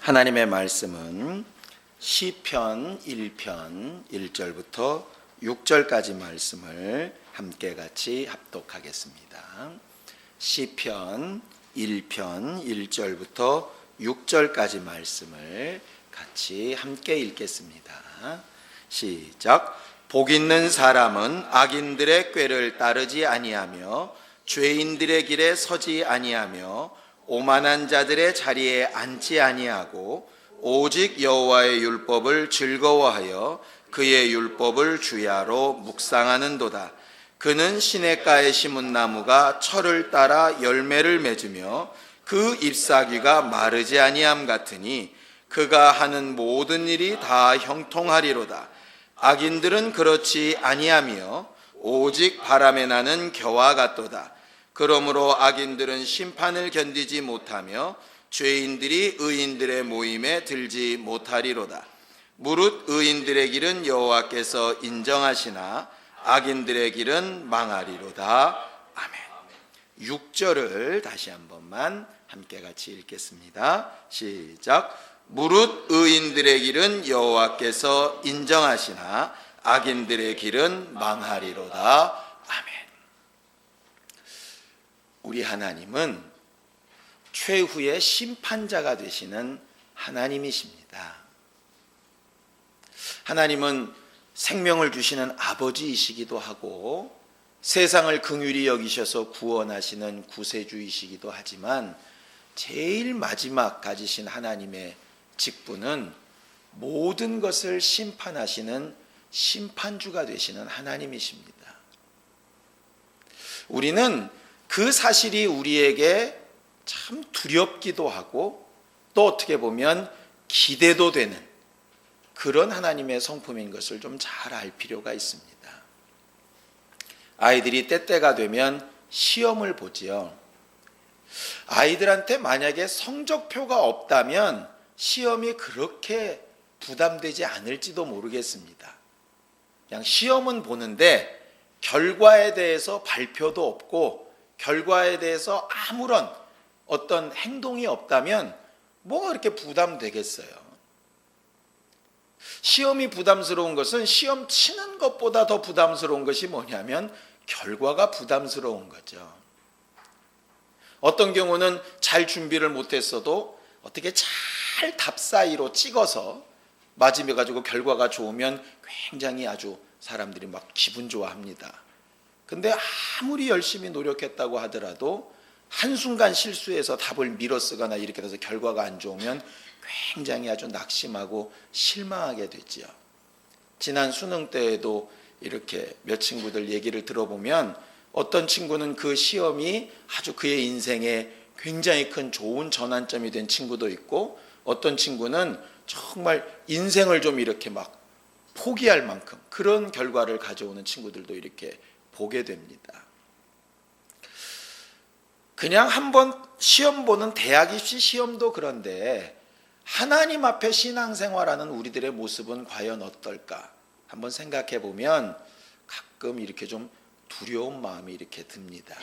하나님의 말씀은 시편 1편 1절부터 6절까지 말씀을 함께 같이 합독하겠습니다. 시편 1편 1절부터 6절까지 말씀을 같이 함께 읽겠습니다. 시작. 복 있는 사람은 악인들의 꾀를 따르지 아니하며 죄인들의 길에 서지 아니하며 오만한 자들의 자리에 앉지 아니하고 오직 여호와의 율법을 즐거워하여 그의 율법을 주야로 묵상하는도다. 그는 시냇가에 심은 나무가 철을 따라 열매를 맺으며 그 잎사귀가 마르지 아니함 같으니 그가 하는 모든 일이 다 형통하리로다. 악인들은 그렇지 아니하며 오직 바람에 나는 겨와 같도다. 그러므로 악인들은 심판을 견디지 못하며 죄인들이 의인들의 모임에 들지 못하리로다. 무릇 의인들의 길은 여호와께서 인정하시나 악인들의 길은 망하리로다. 아멘. 6절을 다시 한 번만 함께 같이 읽겠습니다. 시작. 무릇 의인들의 길은 여호와께서 인정하시나 악인들의 길은 망하리로다. 아멘. 우리 하나님은 최후의 심판자가 되시는 하나님이십니다. 하나님은 생명을 주시는 아버지이시기도 하고 세상을 긍휼히 여기셔서 구원하시는 구세주이시기도 하지만 제일 마지막 가지신 하나님의 직분은 모든 것을 심판하시는 심판주가 되시는 하나님이십니다. 우리는 그 사실이 우리에게 참 두렵기도 하고 또 어떻게 보면 기대도 되는 그런 하나님의 성품인 것을 좀 잘 알 필요가 있습니다. 아이들이 때때가 되면 시험을 보지요. 아이들한테 만약에 성적표가 없다면 시험이 그렇게 부담되지 않을지도 모르겠습니다. 그냥 시험은 보는데 결과에 대해서 발표도 없고 결과에 대해서 아무런 어떤 행동이 없다면 뭐가 그렇게 부담되겠어요? 시험이 부담스러운 것은 시험 치는 것보다 더 부담스러운 것이 뭐냐면 결과가 부담스러운 거죠. 어떤 경우는 잘 준비를 못했어도 어떻게 잘 답 사이로 찍어서 맞으면가지고 결과가 좋으면 굉장히 아주 사람들이 막 기분 좋아합니다. 근데 아무리 열심히 노력했다고 하더라도 한순간 실수해서 답을 밀어 쓰거나 이렇게 돼서 결과가 안 좋으면 굉장히 아주 낙심하고 실망하게 되지요. 지난 수능 때에도 이렇게 몇 친구들 얘기를 들어보면 어떤 친구는 그 시험이 아주 그의 인생에 굉장히 큰 좋은 전환점이 된 친구도 있고 어떤 친구는 정말 인생을 좀 이렇게 막 포기할 만큼 그런 결과를 가져오는 친구들도 이렇게 보게 됩니다. 그냥 한번 시험 보는 대학 입시 시험도 그런데 하나님 앞에 신앙생활하는 우리들의 모습은 과연 어떨까? 한번 생각해 보면 가끔 이렇게 좀 두려운 마음이 이렇게 듭니다.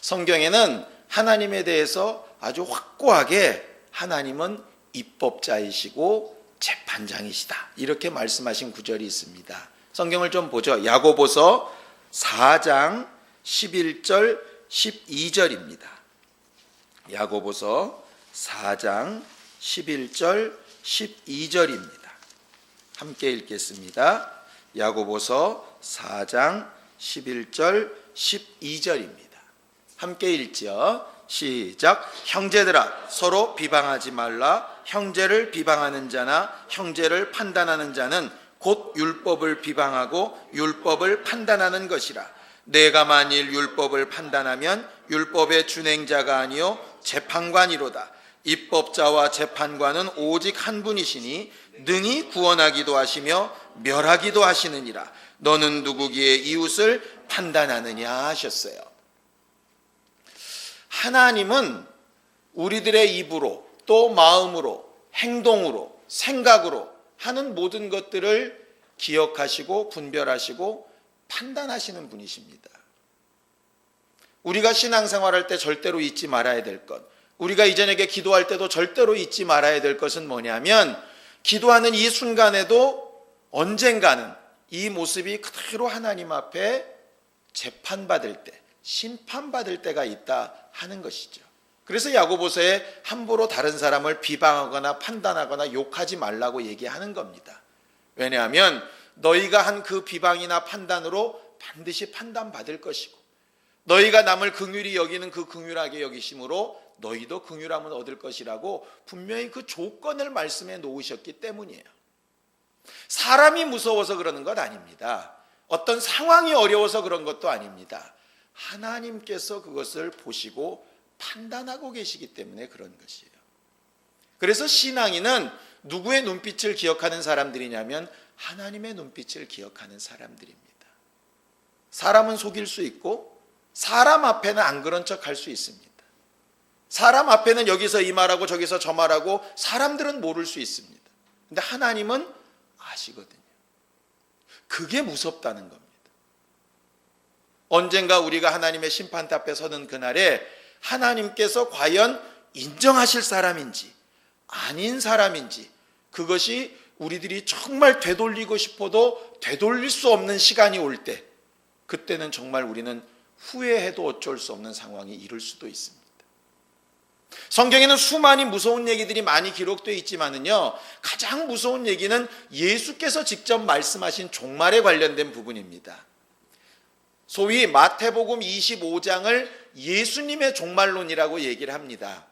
성경에는 하나님에 대해서 아주 확고하게 하나님은 입법자이시고 재판장이시다 이렇게 말씀하신 구절이 있습니다. 성경을 좀 보죠. 야고보서 4장 11절 12절입니다. 야고보서 4장 11절 12절입니다. 함께 읽겠습니다. 야고보서 4장 11절 12절입니다. 함께 읽죠. 시작. 형제들아 서로 비방하지 말라. 형제를 비방하는 자나 형제를 판단하는 자는 곧 율법을 비방하고 율법을 판단하는 것이라. 내가 만일 율법을 판단하면 율법의 준행자가 아니요 재판관이로다. 입법자와 재판관은 오직 한 분이시니 능히 구원하기도 하시며 멸하기도 하시느니라. 너는 누구기에 이웃을 판단하느냐 하셨어요. 하나님은 우리들의 입으로 또 마음으로 행동으로 생각으로 하는 모든 것들을 기억하시고 분별하시고 판단하시는 분이십니다. 우리가 신앙생활할 때 절대로 잊지 말아야 될 것, 우리가 이전에게 기도할 때도 절대로 잊지 말아야 될 것은 뭐냐면, 기도하는 이 순간에도 언젠가는 이 모습이 그대로 하나님 앞에 재판받을 때, 심판받을 때가 있다 하는 것이죠. 그래서 야고보서에 함부로 다른 사람을 비방하거나 판단하거나 욕하지 말라고 얘기하는 겁니다. 왜냐하면 너희가 한 그 비방이나 판단으로 반드시 판단받을 것이고, 너희가 남을 긍휼히 여기는 그 긍휼하게 여기심으로 너희도 긍휼함을 얻을 것이라고 분명히 그 조건을 말씀해 놓으셨기 때문이에요. 사람이 무서워서 그러는 것 아닙니다. 어떤 상황이 어려워서 그런 것도 아닙니다. 하나님께서 그것을 보시고 판단하고 계시기 때문에 그런 것이에요. 그래서 신앙인은 누구의 눈빛을 기억하는 사람들이냐면 하나님의 눈빛을 기억하는 사람들입니다. 사람은 속일 수 있고 사람 앞에는 안 그런 척 할 수 있습니다. 사람 앞에는 여기서 이 말하고 저기서 저 말하고 사람들은 모를 수 있습니다. 근데 하나님은 아시거든요. 그게 무섭다는 겁니다. 언젠가 우리가 하나님의 심판대 앞에 서는 그날에 하나님께서 과연 인정하실 사람인지 아닌 사람인지, 그것이 우리들이 정말 되돌리고 싶어도 되돌릴 수 없는 시간이 올 때, 그때는 정말 우리는 후회해도 어쩔 수 없는 상황이 이를 수도 있습니다. 성경에는 수많이 무서운 얘기들이 많이 기록되어 있지만은요, 가장 무서운 얘기는 예수께서 직접 말씀하신 종말에 관련된 부분입니다. 소위 마태복음 25장을 예수님의 종말론이라고 얘기를 합니다.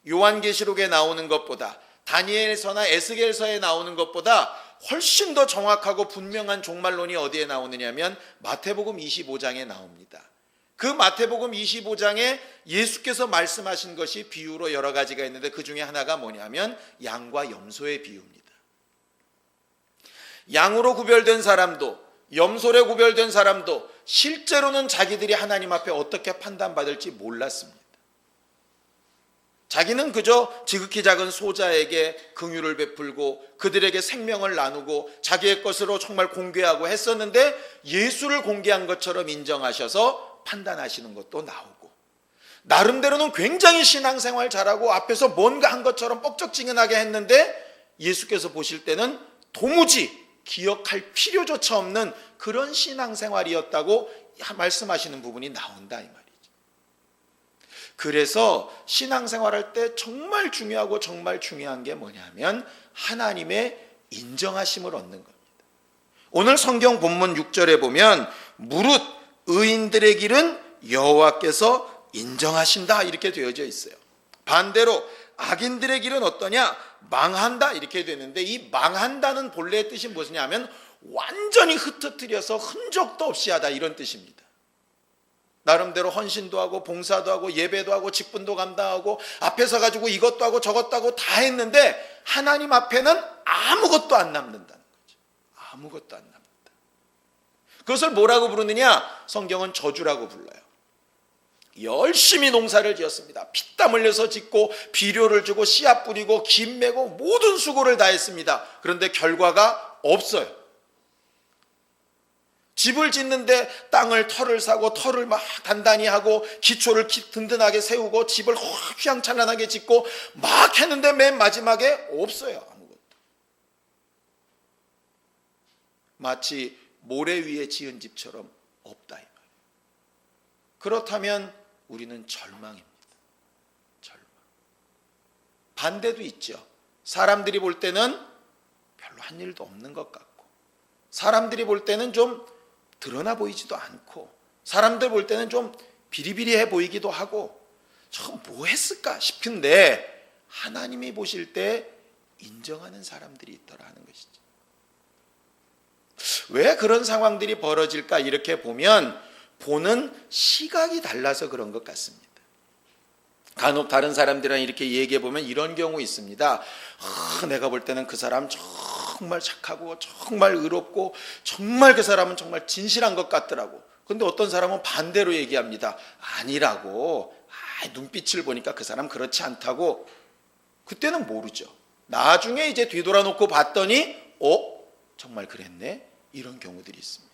요한계시록에 나오는 것보다, 다니엘서나 에스겔서에 나오는 것보다 훨씬 더 정확하고 분명한 종말론이 어디에 나오느냐면 마태복음 25장에 나옵니다. 그 마태복음 25장에 예수께서 말씀하신 것이 비유로 여러 가지가 있는데, 그 중에 하나가 뭐냐면 양과 염소의 비유입니다. 양으로 구별된 사람도 염소로 구별된 사람도 실제로는 자기들이 하나님 앞에 어떻게 판단받을지 몰랐습니다. 자기는 그저 지극히 작은 소자에게 긍휼을 베풀고 그들에게 생명을 나누고 자기의 것으로 정말 공개하고 했었는데, 예수를 공개한 것처럼 인정하셔서 판단하시는 것도 나오고, 나름대로는 굉장히 신앙생활 잘하고 앞에서 뭔가 한 것처럼 뻑적지근하게 했는데 예수께서 보실 때는 도무지 기억할 필요조차 없는 그런 신앙생활이었다고 말씀하시는 부분이 나온다 이 말이죠. 그래서 신앙생활할 때 정말 중요하고 정말 중요한 게 뭐냐면 하나님의 인정하심을 얻는 겁니다. 오늘 성경 본문 6절에 보면 무릇 의인들의 길은 여호와께서 인정하신다 이렇게 되어져 있어요. 반대로 악인들의 길은 어떠냐? 망한다 이렇게 되는데, 이 망한다는 본래의 뜻이 무엇이냐면 완전히 흩어뜨려서 흔적도 없이 하다 이런 뜻입니다. 나름대로 헌신도 하고 봉사도 하고 예배도 하고 직분도 감당하고 앞에 서 가지고 이것도 하고 저것도 하고 다 했는데 하나님 앞에는 아무것도 안 남는다는 거죠. 아무것도 안 남는다. 그것을 뭐라고 부르느냐? 성경은 저주라고 불러요. 열심히 농사를 지었습니다. 피땀 흘려서 짓고 비료를 주고 씨앗 뿌리고 김 메고 모든 수고를 다했습니다. 그런데 결과가 없어요. 집을 짓는데 땅을 터를 사고 터를 막 단단히 하고 기초를 든든하게 세우고 집을 휘황찬란하게 짓고 막 했는데 맨 마지막에 없어요. 아무것도. 마치 모래 위에 지은 집처럼 없다 이 말이에요. 그렇다면 우리는 절망입니다. 절망. 반대도 있죠. 사람들이 볼 때는 별로 한 일도 없는 것 같고, 사람들이 볼 때는 좀 드러나 보이지도 않고, 사람들 볼 때는 좀 비리비리해 보이기도 하고, 저 뭐 했을까 싶은데 하나님이 보실 때 인정하는 사람들이 있더라 하는 것이죠. 왜 그런 상황들이 벌어질까 이렇게 보면 보는 시각이 달라서 그런 것 같습니다. 간혹 다른 사람들이랑 이렇게 얘기해 보면 이런 경우 있습니다. 내가 볼 때는 그 사람 정말 착하고 정말 의롭고 정말 그 사람은 정말 진실한 것 같더라고. 근데 어떤 사람은 반대로 얘기합니다. 아니라고. 눈빛을 보니까 그 사람 그렇지 않다고. 그때는 모르죠. 나중에 이제 뒤돌아놓고 봤더니 정말 그랬네. 이런 경우들이 있습니다.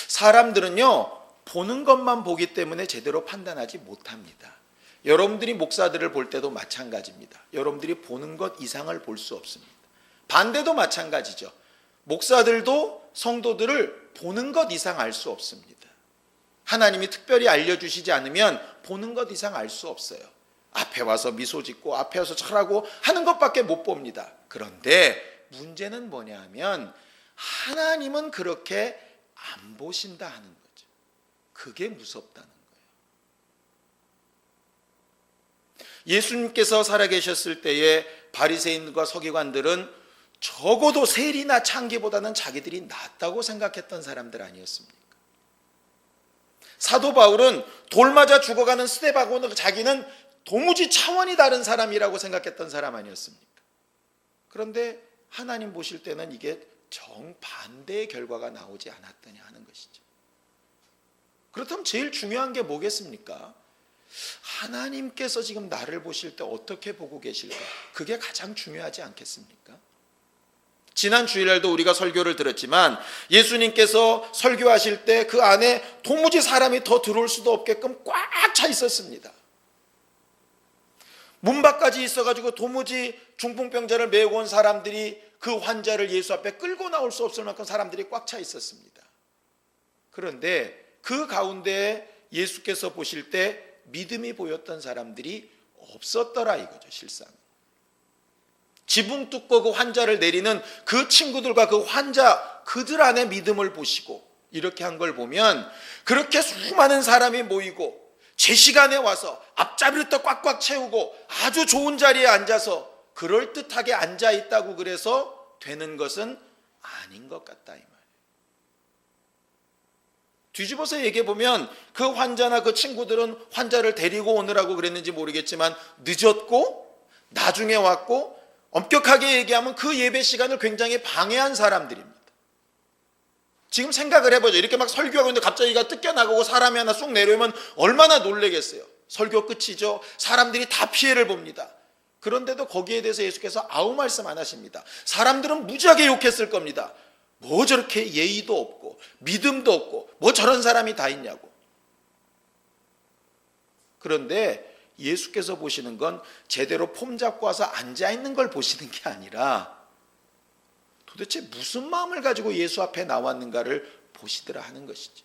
사람들은요, 보는 것만 보기 때문에 제대로 판단하지 못합니다. 여러분들이 목사들을 볼 때도 마찬가지입니다. 여러분들이 보는 것 이상을 볼 수 없습니다. 반대도 마찬가지죠. 목사들도 성도들을 보는 것 이상 알 수 없습니다. 하나님이 특별히 알려주시지 않으면 보는 것 이상 알 수 없어요. 앞에 와서 미소 짓고 앞에 와서 절하고 하는 것밖에 못 봅니다. 그런데 문제는 뭐냐 하면 하나님은 그렇게 안 보신다 하는 거죠. 그게 무섭다는 거예요. 예수님께서 살아계셨을 때에 바리새인과 서기관들은 적어도 세리나 창기보다는 자기들이 낫다고 생각했던 사람들 아니었습니까? 사도 바울은 돌 맞아 죽어가는 스데반하고 자기는 도무지 차원이 다른 사람이라고 생각했던 사람 아니었습니까? 그런데 하나님 보실 때는 이게 정반대의 결과가 나오지 않았더냐 하는 것이죠. 그렇다면 제일 중요한 게 뭐겠습니까? 하나님께서 지금 나를 보실 때 어떻게 보고 계실까? 그게 가장 중요하지 않겠습니까? 지난 주일날도 우리가 설교를 들었지만 예수님께서 설교하실 때 그 안에 도무지 사람이 더 들어올 수도 없게끔 꽉 차 있었습니다. 문 밖까지 있어가지고 도무지 중풍병자를 메고 온 사람들이 그 환자를 예수 앞에 끌고 나올 수 없을 만큼 사람들이 꽉 차 있었습니다. 그런데 그 가운데 예수께서 보실 때 믿음이 보였던 사람들이 없었더라 이거죠. 실상 지붕 뚫고 그 환자를 내리는 그 친구들과 그 환자 그들 안에 믿음을 보시고 이렇게 한 걸 보면 그렇게 수많은 사람이 모이고 제 시간에 와서 앞자리를 또 꽉꽉 채우고 아주 좋은 자리에 앉아서 그럴듯하게 앉아있다고 그래서 되는 것은 아닌 것 같다 이 말이에요. 뒤집어서 얘기해보면 그 환자나 그 친구들은 환자를 데리고 오느라고 그랬는지 모르겠지만 늦었고 나중에 왔고 엄격하게 얘기하면 그 예배 시간을 굉장히 방해한 사람들입니다. 지금 생각을 해보죠. 이렇게 막 설교하고 있는데 갑자기 뜯겨나가고 사람이 하나 쏙 내려오면 얼마나 놀라겠어요. 설교 끝이죠. 사람들이 다 피해를 봅니다. 그런데도 거기에 대해서 예수께서 아무 말씀 안 하십니다. 사람들은 무지하게 욕했을 겁니다. 뭐 저렇게 예의도 없고 믿음도 없고 뭐 저런 사람이 다 있냐고. 그런데 예수께서 보시는 건 제대로 폼 잡고 와서 앉아있는 걸 보시는 게 아니라 도대체 무슨 마음을 가지고 예수 앞에 나왔는가를 보시더라 하는 것이죠.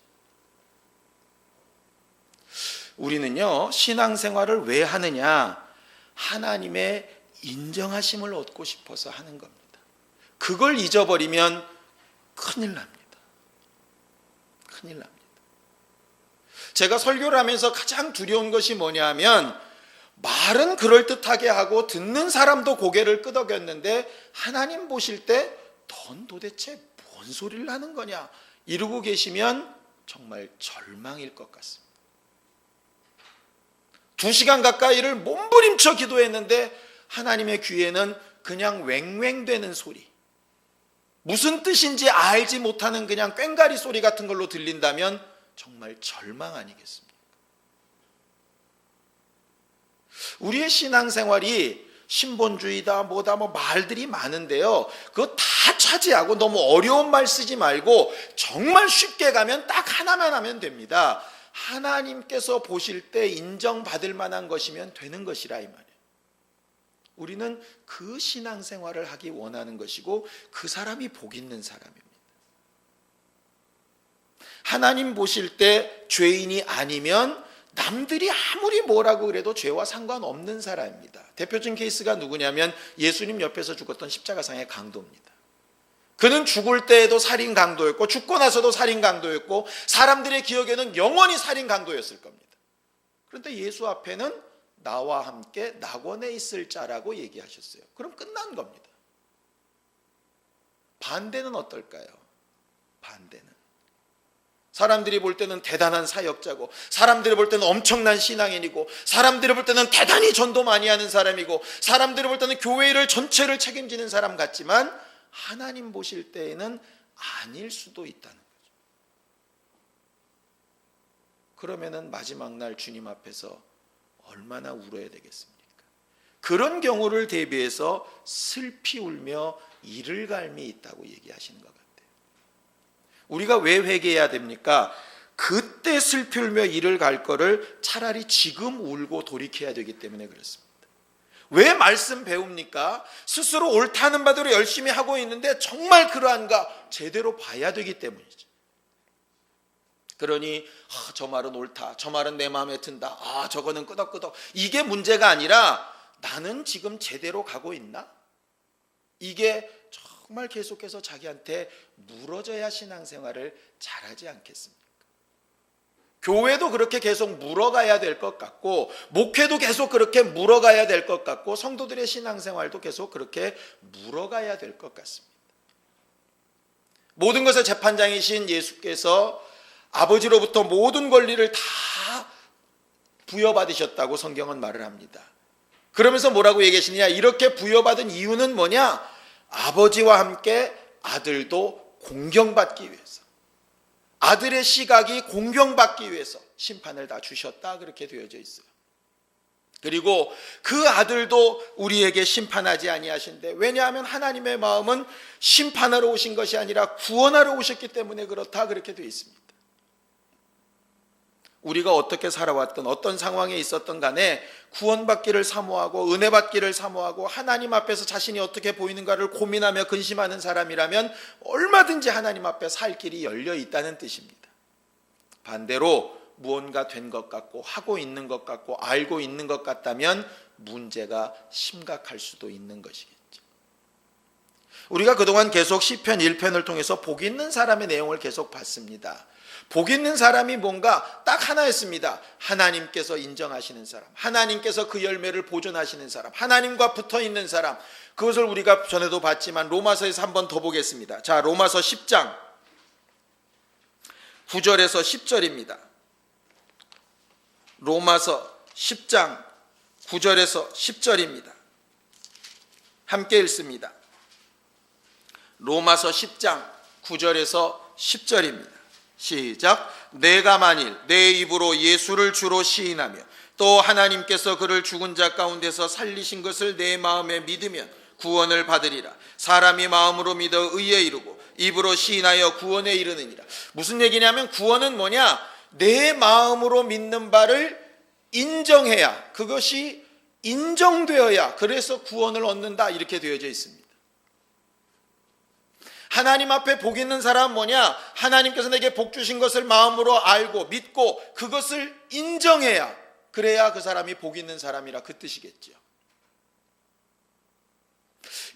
우리는요 신앙생활을 왜 하느냐? 하나님의 인정하심을 얻고 싶어서 하는 겁니다. 그걸 잊어버리면 큰일 납니다. 큰일 납니다. 제가 설교를 하면서 가장 두려운 것이 뭐냐 하면 말은 그럴듯하게 하고 듣는 사람도 고개를 끄덕였는데 하나님 보실 때 넌 도대체 뭔 소리를 하는 거냐 이러고 계시면 정말 절망일 것 같습니다. 2시간 가까이를 몸부림쳐 기도했는데 하나님의 귀에는 그냥 왱왱대는 소리, 무슨 뜻인지 알지 못하는 그냥 꽹가리 소리 같은 걸로 들린다면 정말 절망 아니겠습니까? 우리의 신앙생활이 신본주의다 뭐다 뭐 말들이 많은데요, 그거 다 차지하고 너무 어려운 말 쓰지 말고 정말 쉽게 가면 딱 하나만 하면 됩니다. 하나님께서 보실 때 인정받을 만한 것이면 되는 것이라 이 말이에요. 우리는 그 신앙생활을 하기 원하는 것이고 그 사람이 복 있는 사람입니다. 하나님 보실 때 죄인이 아니면 남들이 아무리 뭐라고 그래도 죄와 상관없는 사람입니다. 대표적인 케이스가 누구냐면 예수님 옆에서 죽었던 십자가상의 강도입니다. 그는 죽을 때에도 살인 강도였고 죽고 나서도 살인 강도였고 사람들의 기억에는 영원히 살인 강도였을 겁니다. 그런데 예수 앞에는 나와 함께 낙원에 있을 자라고 얘기하셨어요. 그럼 끝난 겁니다. 반대는 어떨까요? 반대는 사람들이 볼 때는 대단한 사역자고 사람들이 볼 때는 엄청난 신앙인이고 사람들이 볼 때는 대단히 전도 많이 하는 사람이고 사람들이 볼 때는 교회를 전체를 책임지는 사람 같지만 하나님 보실 때에는 아닐 수도 있다는 거죠. 그러면은 마지막 날 주님 앞에서 얼마나 울어야 되겠습니까? 그런 경우를 대비해서 슬피 울며 이를 갈미 있다고 얘기하시는 것 같아요. 우리가 왜 회개해야 됩니까? 그때 슬피 울며 이를 갈 거를 차라리 지금 울고 돌이켜야 되기 때문에 그렇습니다. 왜 말씀 배웁니까? 스스로 옳다는 바대로 열심히 하고 있는데 정말 그러한가 제대로 봐야 되기 때문이죠. 그러니 저 말은 옳다, 저 말은 내 마음에 든다, 저거는 끄덕끄덕, 이게 문제가 아니라 나는 지금 제대로 가고 있나? 이게 정말 계속해서 자기한테 물어져야 신앙생활을 잘하지 않겠습니까? 교회도 그렇게 계속 물어가야 될 것 같고, 목회도 계속 그렇게 물어가야 될 것 같고, 성도들의 신앙생활도 계속 그렇게 물어가야 될 것 같습니다. 모든 것의 재판장이신 예수께서 아버지로부터 모든 권리를 다 부여받으셨다고 성경은 말을 합니다. 그러면서 뭐라고 얘기하시느냐? 이렇게 부여받은 이유는 뭐냐? 아버지와 함께 아들도 공경받기 위해서, 아들의 시각이 공경받기 위해서 심판을 다 주셨다, 그렇게 되어져 있어요. 그리고 그 아들도 우리에게 심판하지 아니하신대. 왜냐하면 하나님의 마음은 심판하러 오신 것이 아니라 구원하러 오셨기 때문에 그렇다, 그렇게 되어 있습니다. 우리가 어떻게 살아왔던 어떤 상황에 있었던 간에 구원받기를 사모하고 은혜받기를 사모하고 하나님 앞에서 자신이 어떻게 보이는가를 고민하며 근심하는 사람이라면 얼마든지 하나님 앞에 살 길이 열려 있다는 뜻입니다. 반대로 무언가 된 것 같고 하고 있는 것 같고 알고 있는 것 같다면 문제가 심각할 수도 있는 것이겠죠. 우리가 그동안 계속 시편 1편을 통해서 복 있는 사람의 내용을 계속 봤습니다. 복 있는 사람이 뭔가 딱 하나였습니다. 하나님께서 인정하시는 사람, 하나님께서 그 열매를 보존하시는 사람, 하나님과 붙어있는 사람. 그것을 우리가 전에도 봤지만 로마서에서 한 번 더 보겠습니다. 자, 로마서 10장 9절에서 10절입니다. 로마서 10장 9절에서 10절입니다. 함께 읽습니다. 로마서 10장 9절에서 10절입니다. 시작. 내가 만일 내 입으로 예수를 주로 시인하며 또 하나님께서 그를 죽은 자 가운데서 살리신 것을 내 마음에 믿으면 구원을 받으리라. 사람이 마음으로 믿어 의에 이르고 입으로 시인하여 구원에 이르느니라. 무슨 얘기냐면 구원은 뭐냐? 내 마음으로 믿는 바를 인정해야, 그것이 인정되어야 그래서 구원을 얻는다, 이렇게 되어져 있습니다. 하나님 앞에 복 있는 사람은 뭐냐? 하나님께서 내게 복 주신 것을 마음으로 알고 믿고 그것을 인정해야, 그래야 그 사람이 복 있는 사람이라, 그 뜻이겠죠.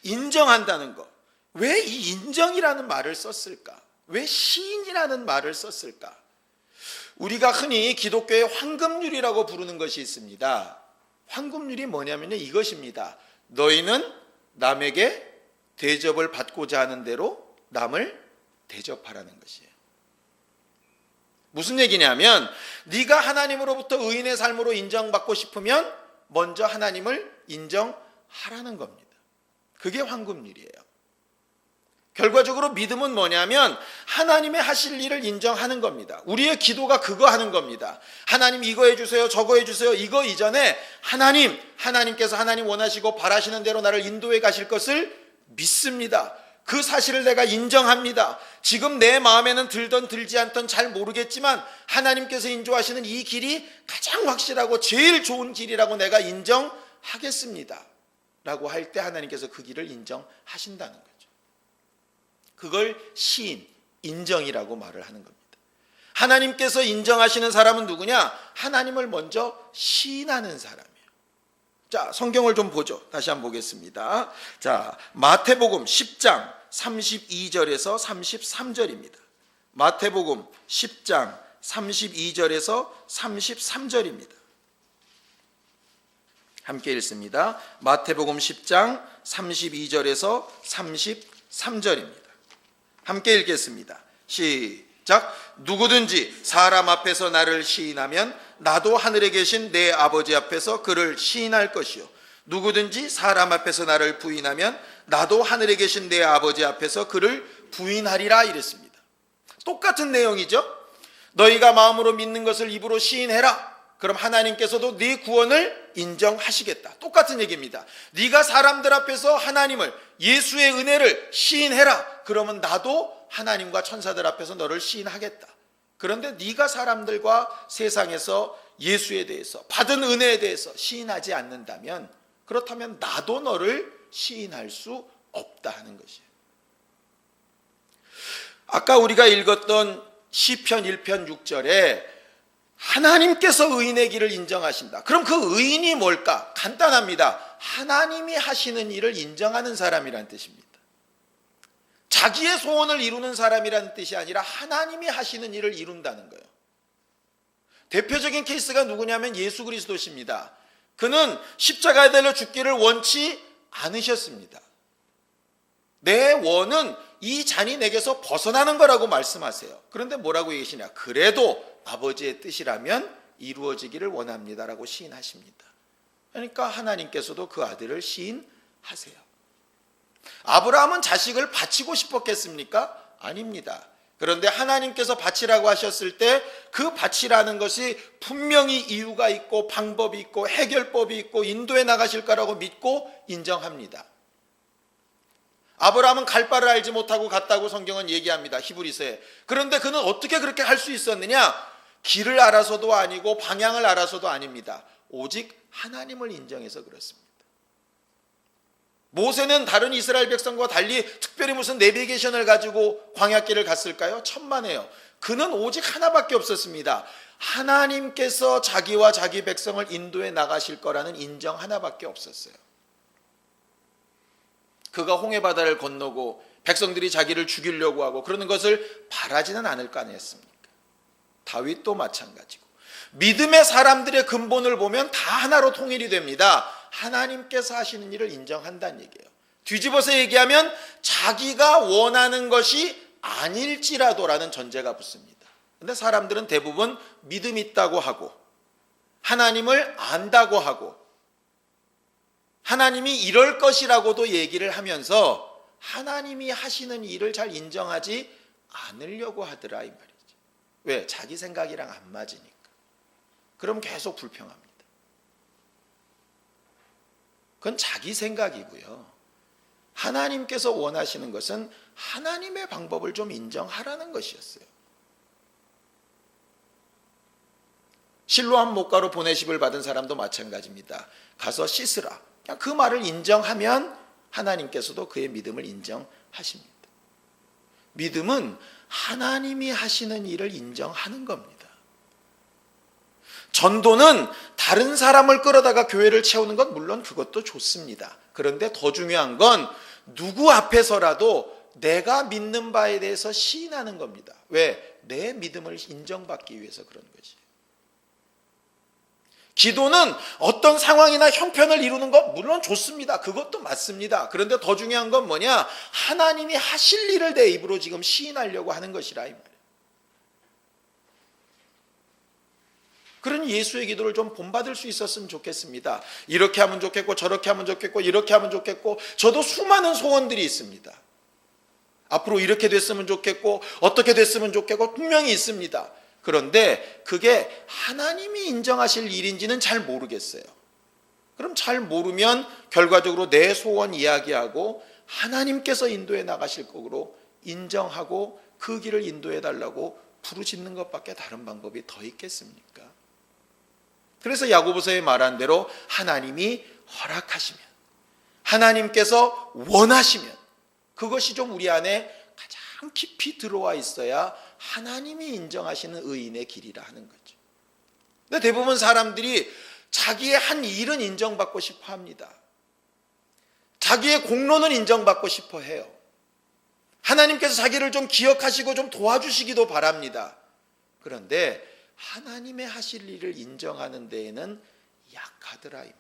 인정한다는 것. 왜 이 인정이라는 말을 썼을까? 왜 시인이라는 말을 썼을까? 우리가 흔히 기독교의 황금률이라고 부르는 것이 있습니다. 황금률이 뭐냐면요, 이것입니다. 너희는 남에게 대접을 받고자 하는 대로 남을 대접하라는 것이에요. 무슨 얘기냐면 네가 하나님으로부터 의인의 삶으로 인정받고 싶으면 먼저 하나님을 인정하라는 겁니다. 그게 황금률이에요. 결과적으로 믿음은 뭐냐면 하나님의 하실 일을 인정하는 겁니다. 우리의 기도가 그거 하는 겁니다. 하나님 이거 해주세요, 저거 해주세요. 이거 이전에 하나님께서 하나님 원하시고 바라시는 대로 나를 인도해 가실 것을 믿습니다. 그 사실을 내가 인정합니다. 지금 내 마음에는 들던 들지 않던 잘 모르겠지만 하나님께서 인도하시는 이 길이 가장 확실하고 제일 좋은 길이라고 내가 인정하겠습니다 라고 할 때 하나님께서 그 길을 인정하신다는 거죠. 그걸 시인, 인정이라고 말을 하는 겁니다. 하나님께서 인정하시는 사람은 누구냐? 하나님을 먼저 시인하는 사람이에요. 자, 성경을 좀 보죠. 다시 한번 보겠습니다. 자, 마태복음 10장 32절에서 33절입니다. 마태복음 10장 32절에서 33절입니다. 함께 읽습니다. 마태복음 10장 32절에서 33절입니다. 함께 읽겠습니다. 시작. 누구든지 사람 앞에서 나를 시인하면 나도 하늘에 계신 내 아버지 앞에서 그를 시인할 것이요, 누구든지 사람 앞에서 나를 부인하면 나도 하늘에 계신 내 아버지 앞에서 그를 부인하리라, 이랬습니다. 똑같은 내용이죠. 너희가 마음으로 믿는 것을 입으로 시인해라. 그럼 하나님께서도 네 구원을 인정하시겠다. 똑같은 얘기입니다. 네가 사람들 앞에서 하나님을, 예수의 은혜를 시인해라. 그러면 나도 하나님과 천사들 앞에서 너를 시인하겠다. 그런데 네가 사람들과 세상에서 예수에 대해서 받은 은혜에 대해서 시인하지 않는다면, 그렇다면 나도 너를 시인할 수 없다 하는 것이에요. 아까 우리가 읽었던 시편 1편 6절에 하나님께서 의인의 길을 인정하신다. 그럼 그 의인이 뭘까? 간단합니다. 하나님이 하시는 일을 인정하는 사람이란 뜻입니다. 자기의 소원을 이루는 사람이라는 뜻이 아니라 하나님이 하시는 일을 이룬다는 거예요. 대표적인 케이스가 누구냐면 예수 그리스도십니다. 그는 십자가에 달려 죽기를 원치 않으셨습니다. 내 원은 이 잔이 내게서 벗어나는 거라고 말씀하세요. 그런데 뭐라고 얘기하시냐? 그래도 아버지의 뜻이라면 이루어지기를 원합니다라고 시인하십니다. 그러니까 하나님께서도 그 아들을 시인하세요. 아브라함은 자식을 바치고 싶었겠습니까? 아닙니다. 그런데 하나님께서 바치라고 하셨을 때 그 바치라는 것이 분명히 이유가 있고 방법이 있고 해결법이 있고 인도해 나가실 거라고 믿고 인정합니다. 아브라함은 갈 바를 알지 못하고 갔다고 성경은 얘기합니다. 히브리서에. 그런데 그는 어떻게 그렇게 할 수 있었느냐? 길을 알아서도 아니고 방향을 알아서도 아닙니다. 오직 하나님을 인정해서 그렇습니다. 모세는 다른 이스라엘 백성과 달리 특별히 무슨 내비게이션을 가지고 광야길을 갔을까요? 천만에요. 그는 오직 하나밖에 없었습니다. 하나님께서 자기와 자기 백성을 인도해 나가실 거라는 인정 하나밖에 없었어요. 그가 홍해바다를 건너고 백성들이 자기를 죽이려고 하고 그러는 것을 바라지는 않을 거 아니었습니까? 다윗도 마찬가지고. 믿음의 사람들의 근본을 보면 다 하나로 통일이 됩니다. 하나님께서 하시는 일을 인정한다는 얘기예요. 뒤집어서 얘기하면 자기가 원하는 것이 아닐지라도라는 전제가 붙습니다. 그런데 사람들은 대부분 믿음 있다고 하고 하나님을 안다고 하고 하나님이 이럴 것이라고도 얘기를 하면서 하나님이 하시는 일을 잘 인정하지 않으려고 하더라 이 말이죠. 왜? 자기 생각이랑 안 맞으니까. 그럼 계속 불평합니다. 그건 자기 생각이고요. 하나님께서 원하시는 것은 하나님의 방법을 좀 인정하라는 것이었어요. 실로암 목가로 보내십을 받은 사람도 마찬가지입니다. 가서 씻으라. 그냥 그 말을 인정하면 하나님께서도 그의 믿음을 인정하십니다. 믿음은 하나님이 하시는 일을 인정하는 겁니다. 전도는 다른 사람을 끌어다가 교회를 채우는 건 물론 그것도 좋습니다. 그런데 더 중요한 건 누구 앞에서라도 내가 믿는 바에 대해서 시인하는 겁니다. 왜? 내 믿음을 인정받기 위해서 그런 거지. 기도는 어떤 상황이나 형편을 이루는 것 물론 좋습니다. 그것도 맞습니다. 그런데 더 중요한 건 뭐냐? 하나님이 하실 일을 내 입으로 지금 시인하려고 하는 것이라 이 말이에요. 그런 예수의 기도를 좀 본받을 수 있었으면 좋겠습니다. 이렇게 하면 좋겠고 저렇게 하면 좋겠고 이렇게 하면 좋겠고 저도 수많은 소원들이 있습니다. 앞으로 이렇게 됐으면 좋겠고 어떻게 됐으면 좋겠고 분명히 있습니다. 그런데 그게 하나님이 인정하실 일인지는 잘 모르겠어요. 그럼 잘 모르면 결과적으로 내 소원 이야기하고 하나님께서 인도해 나가실 거로 인정하고 그 길을 인도해 달라고 부르짖는 것밖에 다른 방법이 더 있겠습니까? 그래서 야고보서에 말한 대로 하나님이 허락하시면 하나님께서 원하시면 그것이 좀 우리 안에 가장 깊이 들어와 있어야 하나님이 인정하시는 의인의 길이라 하는 거죠. 근데 대부분 사람들이 자기의 한 일은 인정받고 싶어 합니다. 자기의 공로는 인정받고 싶어 해요. 하나님께서 자기를 좀 기억하시고 좀 도와주시기도 바랍니다. 그런데 하나님의 하실 일을 인정하는 데에는 약하더라 이 말이죠.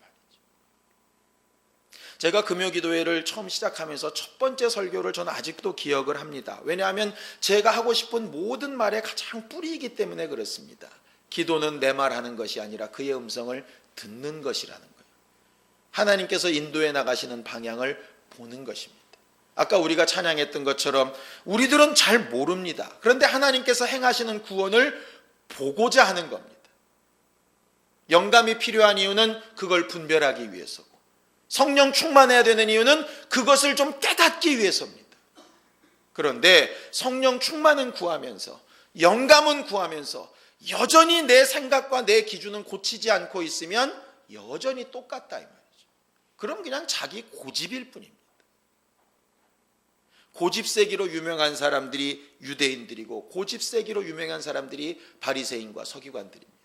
제가 금요기도회를 처음 시작하면서 첫 번째 설교를 저는 아직도 기억을 합니다. 왜냐하면 제가 하고 싶은 모든 말의 가장 뿌리이기 때문에 그렇습니다. 기도는 내 말하는 것이 아니라 그의 음성을 듣는 것이라는 거예요. 하나님께서 인도해 나가시는 방향을 보는 것입니다. 아까 우리가 찬양했던 것처럼 우리들은 잘 모릅니다. 그런데 하나님께서 행하시는 구원을 보고자 하는 겁니다. 영감이 필요한 이유는 그걸 분별하기 위해서고 성령 충만해야 되는 이유는 그것을 좀 깨닫기 위해서입니다. 그런데 성령 충만은 구하면서 영감은 구하면서 여전히 내 생각과 내 기준은 고치지 않고 있으면 여전히 똑같다 이 말이죠. 그럼 그냥 자기 고집일 뿐입니다. 고집세기로 유명한 사람들이 유대인들이고 고집세기로 유명한 사람들이 바리새인과 서기관들입니다.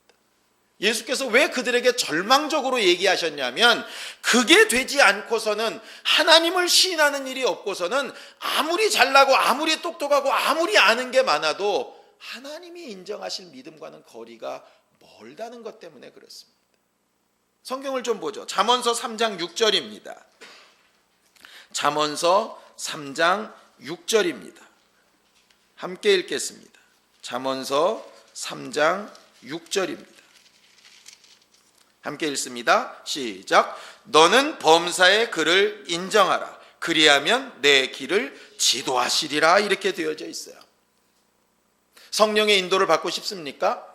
예수께서 왜 그들에게 절망적으로 얘기하셨냐면 그게 되지 않고서는 하나님을 시인하는 일이 없고서는 아무리 잘나고 아무리 똑똑하고 아무리 아는 게 많아도 하나님이 인정하실 믿음과는 거리가 멀다는 것 때문에 그렇습니다. 성경을 좀 보죠. 잠언서 3장 6절입니다. 잠언서 3장 6절입니다. 함께 읽겠습니다. 잠언서 3장 6절입니다. 함께 읽습니다. 시작. 너는 범사의 그를 인정하라. 그리하면 내 길을 지도하시리라. 이렇게 되어져 있어요. 성령의 인도를 받고 싶습니까?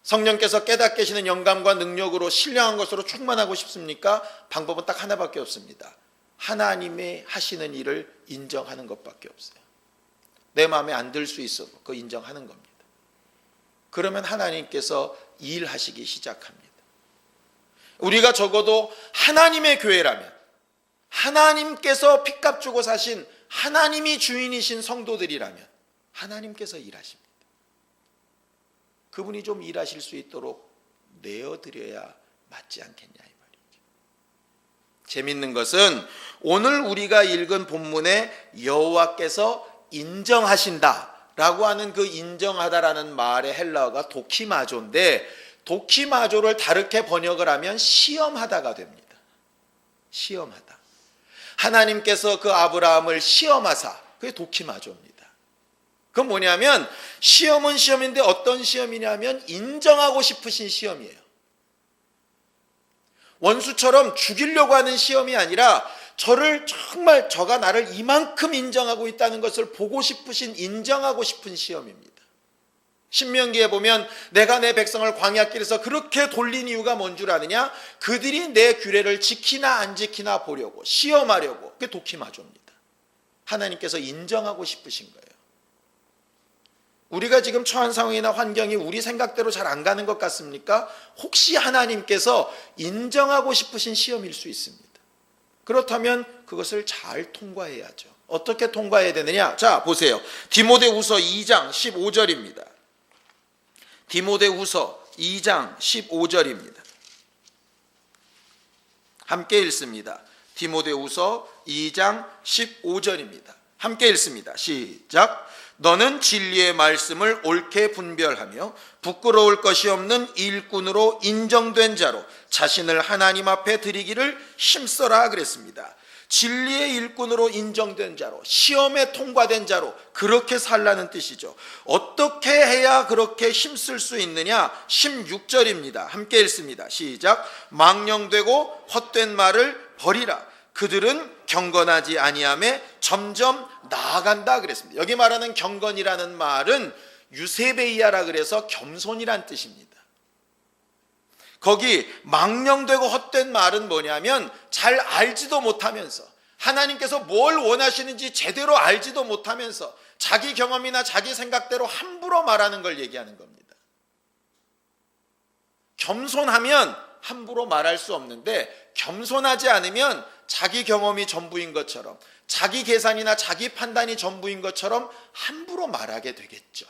성령께서 깨닫게 하시는 영감과 능력으로 신령한 것으로 충만하고 싶습니까? 방법은 딱 하나밖에 없습니다. 하나님의 하시는 일을 인정하는 것밖에 없어요. 내 마음에 안 들 수 있어도 그거 인정하는 겁니다. 그러면 하나님께서 일하시기 시작합니다. 우리가 적어도 하나님의 교회라면 하나님께서 핏값 주고 사신 하나님이 주인이신 성도들이라면 하나님께서 일하십니다. 그분이 좀 일하실 수 있도록 내어드려야 맞지 않겠냐 이 말이죠. 재밌는 것은 오늘 우리가 읽은 본문에 여호와께서 인정하신다라고 하는 그 인정하다라는 말의 헬라어가 도키마조인데 도키마조를 다르게 번역을 하면 시험하다가 됩니다. 시험하다. 하나님께서 그 아브라함을 시험하사 그게 도키마조입니다. 그건 뭐냐면 시험은 시험인데 어떤 시험이냐면 인정하고 싶으신 시험이에요. 원수처럼 죽이려고 하는 시험이 아니라 저를 정말 저가 나를 이만큼 인정하고 있다는 것을 보고 싶으신 인정하고 싶은 시험입니다. 신명기에 보면 내가 내 백성을 광야길에서 그렇게 돌린 이유가 뭔 줄 아느냐? 그들이 내 규례를 지키나 안 지키나 보려고 시험하려고. 그게 도키마조입니다. 하나님께서 인정하고 싶으신 거예요. 우리가 지금 처한 상황이나 환경이 우리 생각대로 잘 안 가는 것 같습니까? 혹시 하나님께서 인정하고 싶으신 시험일 수 있습니다. 그렇다면 그것을 잘 통과해야죠. 어떻게 통과해야 되느냐? 자, 보세요. 디모데후서 2장 15절입니다. 디모데후서 2장 15절입니다. 함께 읽습니다. 디모데후서 2장 15절입니다. 함께 읽습니다. 시작. 너는 진리의 말씀을 옳게 분별하며 부끄러울 것이 없는 일꾼으로 인정된 자로 자신을 하나님 앞에 드리기를 힘써라 그랬습니다. 진리의 일꾼으로 인정된 자로 시험에 통과된 자로 그렇게 살라는 뜻이죠. 어떻게 해야 그렇게 힘쓸 수 있느냐? 16절입니다. 함께 읽습니다. 시작. 망령되고 헛된 말을 버리라. 그들은 경건하지 아니함에 점점 나아간다 그랬습니다. 여기 말하는 경건이라는 말은 유세베이아라 그래서 겸손이란 뜻입니다. 거기 망령되고 헛된 말은 뭐냐면 잘 알지도 못하면서 하나님께서 뭘 원하시는지 제대로 알지도 못하면서 자기 경험이나 자기 생각대로 함부로 말하는 걸 얘기하는 겁니다. 겸손하면 함부로 말할 수 없는데 겸손하지 않으면 자기 경험이 전부인 것처럼 자기 계산이나 자기 판단이 전부인 것처럼 함부로 말하게 되겠죠.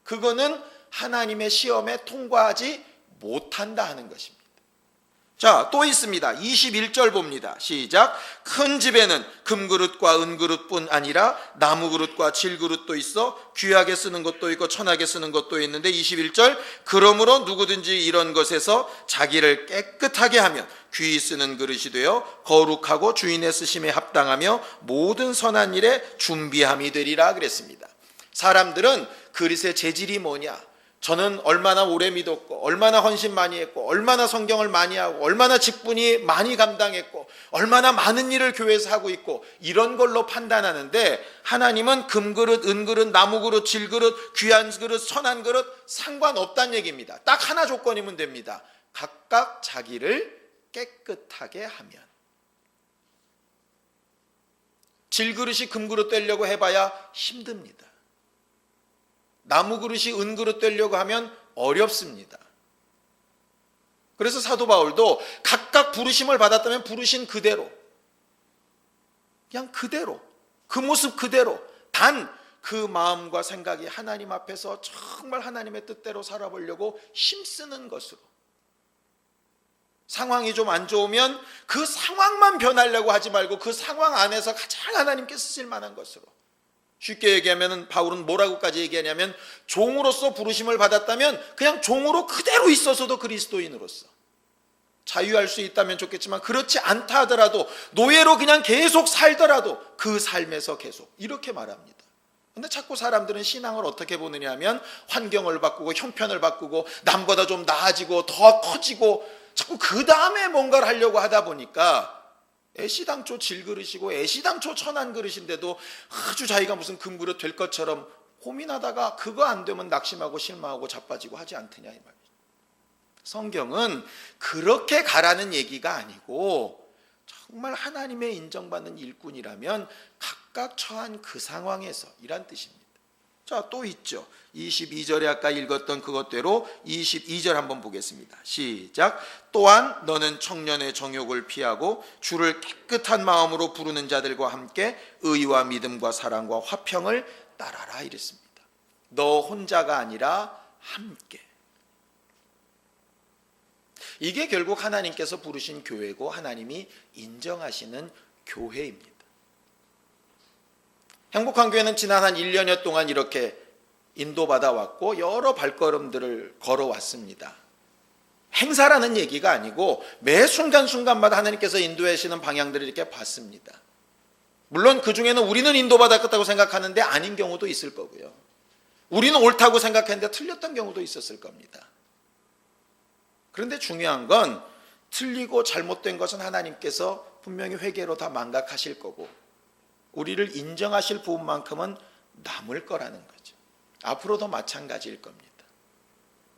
그거는 하나님의 시험에 통과하지 못한다 하는 것입니다. 자, 또 있습니다. 21절 봅니다. 시작. 큰 집에는 금그릇과 은그릇뿐 아니라 나무그릇과 질그릇도 있어 귀하게 쓰는 것도 있고 천하게 쓰는 것도 있는데 21절 그러므로 누구든지 이런 것에서 자기를 깨끗하게 하면 귀히 쓰는 그릇이 되어 거룩하고 주인의 쓰심에 합당하며 모든 선한 일에 준비함이 되리라 그랬습니다. 사람들은 그릇의 재질이 뭐냐? 저는 얼마나 오래 믿었고 얼마나 헌신 많이 했고 얼마나 성경을 많이 하고 얼마나 직분이 많이 감당했고 얼마나 많은 일을 교회에서 하고 있고 이런 걸로 판단하는데 하나님은 금그릇, 은그릇, 나무그릇, 질그릇, 귀한 그릇, 선한 그릇 상관없다는 얘기입니다. 딱 하나 조건이면 됩니다. 각각 자기를 깨끗하게 하면. 질그릇이 금그릇 되려고 해봐야 힘듭니다. 나무 그릇이 은 그릇 되려고 하면 어렵습니다. 그래서 사도 바울도 각각 부르심을 받았다면 부르신 그대로, 그냥 그대로, 그 모습 그대로, 단 그 마음과 생각이 하나님 앞에서 정말 하나님의 뜻대로 살아보려고 힘쓰는 것으로, 상황이 좀 안 좋으면 그 상황만 변하려고 하지 말고 그 상황 안에서 가장 하나님께 쓰실 만한 것으로, 쉽게 얘기하면 바울은 뭐라고까지 얘기하냐면, 종으로서 부르심을 받았다면 그냥 종으로 그대로 있어서도 그리스도인으로서 자유할 수 있다면 좋겠지만, 그렇지 않다 하더라도 노예로 그냥 계속 살더라도 그 삶에서 계속, 이렇게 말합니다. 근데 자꾸 사람들은 신앙을 어떻게 보느냐 하면, 환경을 바꾸고 형편을 바꾸고 남보다 좀 나아지고 더 커지고 자꾸 그 다음에 뭔가를 하려고 하다 보니까, 애시당초 질그릇이고 애시당초 천한 그릇인데도 아주 자기가 무슨 금그릇 될 것처럼 고민하다가 그거 안 되면 낙심하고 실망하고 자빠지고 하지 않더냐 이 말이죠. 성경은 그렇게 가라는 얘기가 아니고, 정말 하나님의 인정받는 일꾼이라면 각각 처한 그 상황에서 이란 뜻입니다. 자, 또 있죠. 22절에 아까 읽었던 그것대로 22절 한번 보겠습니다. 시작. 또한 너는 청년의 정욕을 피하고 주를 깨끗한 마음으로 부르는 자들과 함께 의와 믿음과 사랑과 화평을 따라라 이랬습니다. 너 혼자가 아니라 함께. 이게 결국 하나님께서 부르신 교회고 하나님이 인정하시는 교회입니다. 행복한 교회는 지난 한 1년여 동안 이렇게 인도받아 왔고 여러 발걸음들을 걸어왔습니다. 행사라는 얘기가 아니고 매 순간순간마다 하나님께서 인도하시는 방향들을 이렇게 봤습니다. 물론 그 중에는 우리는 인도받았다고 생각하는데 아닌 경우도 있을 거고요. 우리는 옳다고 생각했는데 틀렸던 경우도 있었을 겁니다. 그런데 중요한 건, 틀리고 잘못된 것은 하나님께서 분명히 회개로 다 망각하실 거고 우리를 인정하실 부분만큼은 남을 거라는 거죠. 앞으로도 마찬가지일 겁니다.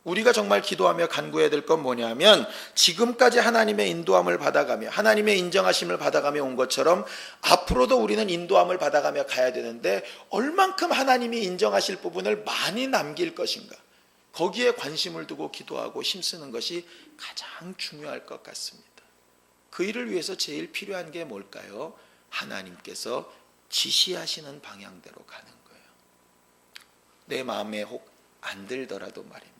우리가 정말 기도하며 간구해야 될 건 뭐냐면, 지금까지 하나님의 인도함을 받아가며 하나님의 인정하심을 받아가며 온 것처럼 앞으로도 우리는 인도함을 받아가며 가야 되는데, 얼만큼 하나님이 인정하실 부분을 많이 남길 것인가, 거기에 관심을 두고 기도하고 힘쓰는 것이 가장 중요할 것 같습니다. 그 일을 위해서 제일 필요한 게 뭘까요? 하나님께서 지시하시는 방향대로 가는 거예요. 내 마음에 혹 안 들더라도 말입니다.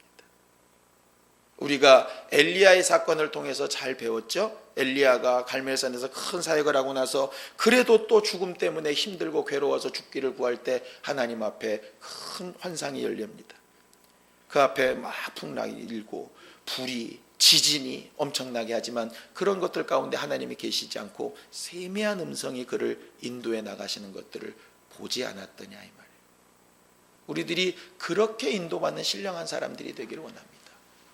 우리가 엘리야의 사건을 통해서 잘 배웠죠? 엘리야가 갈멜산에서 큰 사역을 하고 나서 그래도 또 죽음 때문에 힘들고 괴로워서 죽기를 구할 때 하나님 앞에 큰 환상이 열립니다. 그 앞에 막 풍랑이 일고 불이, 지진이 엄청나게 하지만 그런 것들 가운데 하나님이 계시지 않고 세미한 음성이 그를 인도해 나가시는 것들을 보지 않았더냐 이 말이에요. 우리들이 그렇게 인도받는 신령한 사람들이 되기를 원합니다.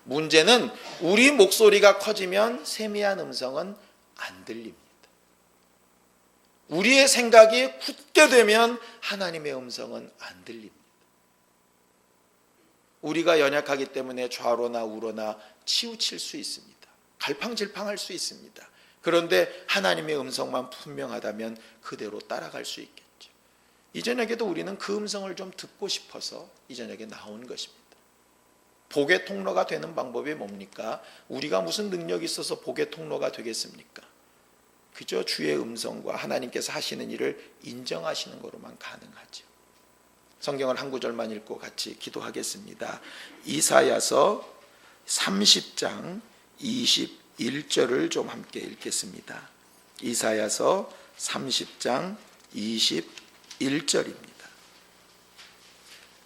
문제는 우리 목소리가 커지면 세미한 음성은 안 들립니다. 우리의 생각이 굳게 되면 하나님의 음성은 안 들립니다. 우리가 연약하기 때문에 좌로나 우로나 치우칠 수 있습니다. 갈팡질팡할 수 있습니다. 그런데 하나님의 음성만 분명하다면 그대로 따라갈 수 있겠죠. 이 저녁에도 우리는 그 음성을 좀 듣고 싶어서 이 저녁에 나온 것입니다. 복의 통로가 되는 방법이 뭡니까? 우리가 무슨 능력이 있어서 복의 통로가 되겠습니까? 그저 주의 음성과 하나님께서 하시는 일을 인정하시는 것으로만 가능하죠. 성경을 한 구절만 읽고 같이 기도하겠습니다. 이사야서 30장 21절을 좀 함께 읽겠습니다. 이사야서 30장 21절입니다.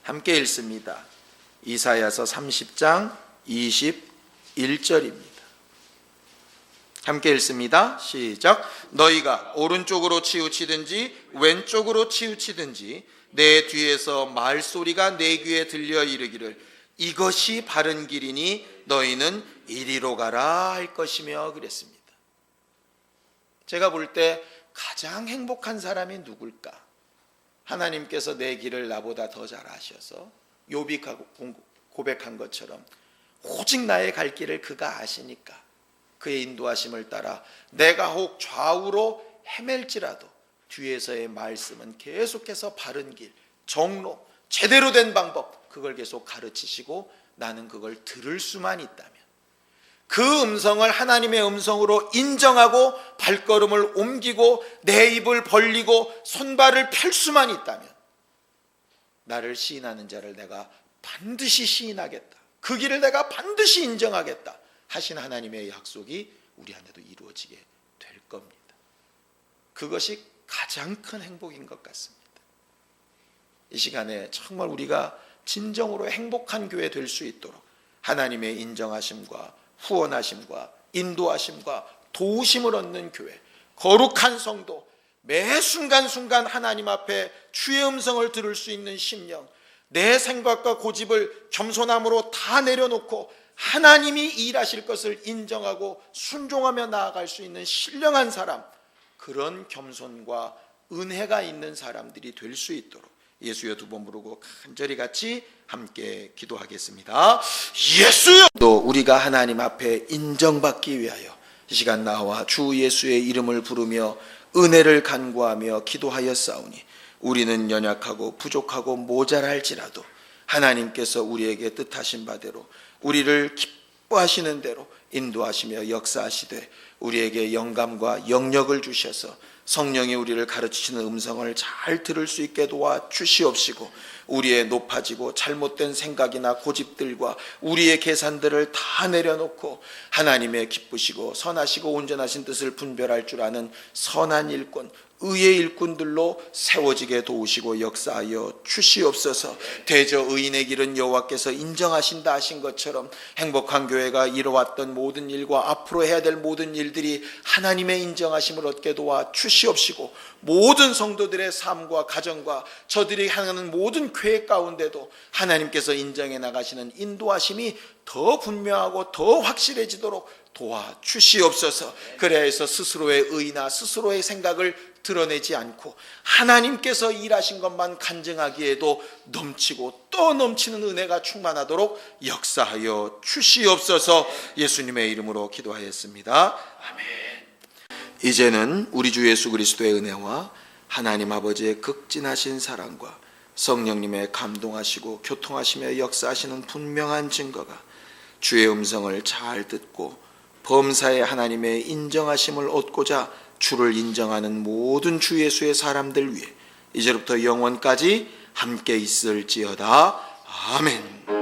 함께 읽습니다. 이사야서 30장 21절입니다. 함께 읽습니다. 시작. 너희가 오른쪽으로 치우치든지 왼쪽으로 치우치든지 내 뒤에서 말소리가 내 귀에 들려 이르기를 이것이 바른 길이니 너희는 이리로 가라 할 것이며 그랬습니다. 제가 볼 때 가장 행복한 사람이 누굴까? 하나님께서 내 길을 나보다 더 잘 아셔서 욥이 고백한 것처럼 오직 나의 갈 길을 그가 아시니까 그의 인도하심을 따라 내가 혹 좌우로 헤맬지라도 뒤에서의 말씀은 계속해서 바른 길, 정로, 제대로 된 방법, 그걸 계속 가르치시고 나는 그걸 들을 수만 있다면, 그 음성을 하나님의 음성으로 인정하고 발걸음을 옮기고 내 입을 벌리고 손발을 펼 수만 있다면 나를 시인하는 자를 내가 반드시 시인하겠다, 그 길을 내가 반드시 인정하겠다 하신 하나님의 약속이 우리 안에도 이루어지게 될 겁니다. 그것이 가장 큰 행복인 것 같습니다. 이 시간에 정말 우리가 진정으로 행복한 교회 될 수 있도록 하나님의 인정하심과 후원하심과 인도하심과 도우심을 얻는 교회, 거룩한 성도, 매 순간순간 하나님 앞에 주의 음성을 들을 수 있는 심령, 내 생각과 고집을 겸손함으로 다 내려놓고 하나님이 일하실 것을 인정하고 순종하며 나아갈 수 있는 신령한 사람, 그런 겸손과 은혜가 있는 사람들이 될 수 있도록 예수여 두 번 부르고 간절히 같이 함께 기도하겠습니다. 예수여! 또 우리가 하나님 앞에 인정받기 위하여 이 시간 나와 주 예수의 이름을 부르며 은혜를 간구하며 기도하였사오니 우리는 연약하고 부족하고 모자랄지라도 하나님께서 우리에게 뜻하신 바대로 우리를 기뻐하시는 대로 인도하시며 역사하시되 우리에게 영감과 영력을 주셔서 성령이 우리를 가르치시는 음성을 잘 들을 수 있게 도와 주시옵시고 우리의 높아지고 잘못된 생각이나 고집들과 우리의 계산들을 다 내려놓고 하나님의 기쁘시고 선하시고 온전하신 뜻을 분별할 줄 아는 선한 일꾼, 의의 일꾼들로 세워지게 도우시고 역사하여 주시옵소서. 대저 의인의 길은 여호와께서 인정하신다 하신 것처럼 행복한 교회가 이뤄왔던 모든 일과 앞으로 해야 될 모든 일들이 하나님의 인정하심을 얻게 도와 주시옵시고 모든 성도들의 삶과 가정과 저들이 하는 모든 교회 가운데도 하나님께서 인정해 나가시는 인도하심이 더 분명하고 더 확실해지도록 도와 주시옵소서. 그래야 해서 스스로의 의나 스스로의 생각을 드러내지 않고 하나님께서 일하신 것만 간증하기에도 넘치고 또 넘치는 은혜가 충만하도록 역사하여 주시옵소서. 예수님의 이름으로 기도하였습니다. 아멘. 이제는 우리 주 예수 그리스도의 은혜와 하나님 아버지의 극진하신 사랑과 성령님의 감동하시고 교통하시며 역사하시는 분명한 증거가 주의 음성을 잘 듣고 범사에 하나님의 인정하심을 얻고자 주를 인정하는 모든 주 예수의 사람들 위해 이제부터 영원까지 함께 있을지어다. 아멘.